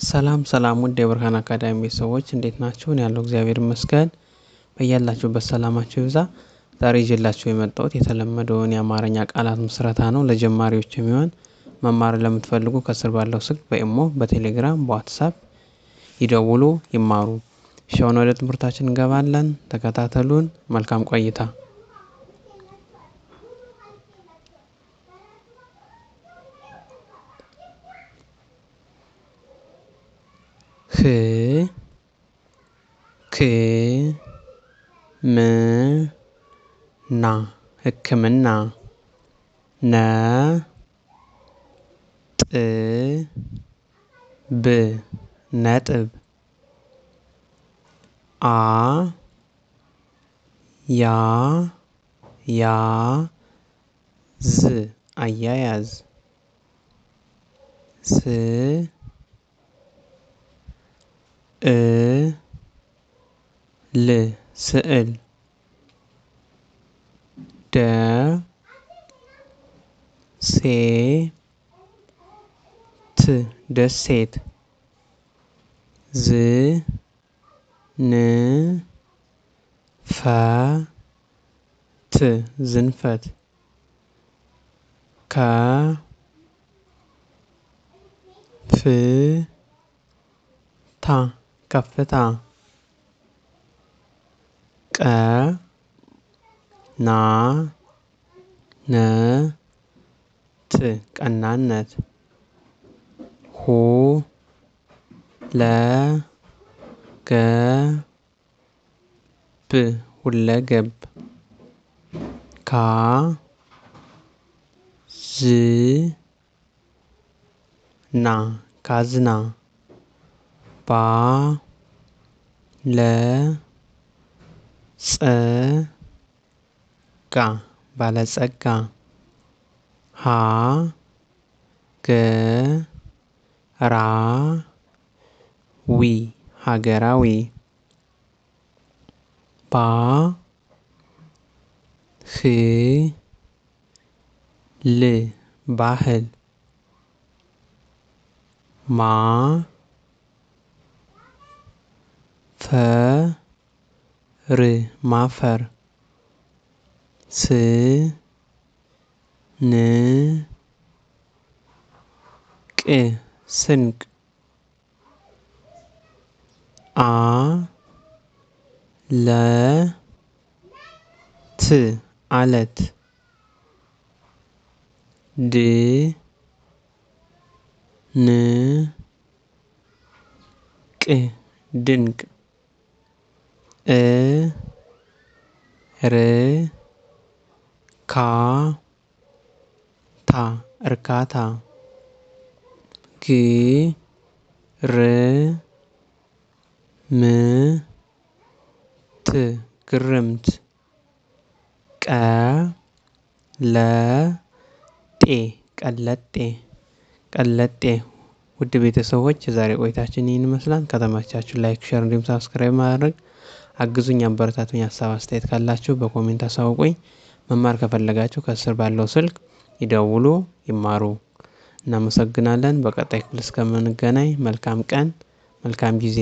ሰላም ሰላም ውድ የብርሃን አካዳሚ ሰዎች እንዴት ናችሁ? እኔ ያለው እግዚአብሔር ይመስገን። በያላችሁበት ሰላማችሁ ይብዛ። ዛሬ ይዤላችሁ የመጣሁት የተለመደውን የአማርኛ ቃላት ምስረታ ነው። ለጀማሪዎች የሚሆን መማር ለምትፈልጉ ከስር ባለው ስልክ በኢሞ፣ በቴሌግራም፣ በዋትሳፕ ይደውሉ ይማሩ። አሁን ወደ ትምህርታችን እንገባለን። ተከታተሉን። መልካም ቆይታ። ሕክምና ነጥብ አያያዝ ስዕል ደሴት ዝንፈት ከፍታ ቀናነት ሁለገብ ካዝና ባለጸጋ ሀገራዊ ባህል ማፈር ስንቅ አለት ድንቅ እርካታ ግርምት ቀለጤ ውድ ቤተሰቦች የዛሬ ቆይታችን ይህን ይመስላል። ከተመቻችሁ ላይክ፣ ሼር እንዲሁም ሳብስክራይብ ማድረግ አግዙኝ፣ አበረታቱኝ። ሀሳብ አስተያየት ካላችሁ በኮሜንት አሳውቁኝ። መማር ከፈለጋችሁ ከስር ባለው ስልክ ይደውሉ ይማሩ። እናመሰግናለን። በቀጣይ ክፍል እስከምንገናኝ መልካም ቀን፣ መልካም ጊዜ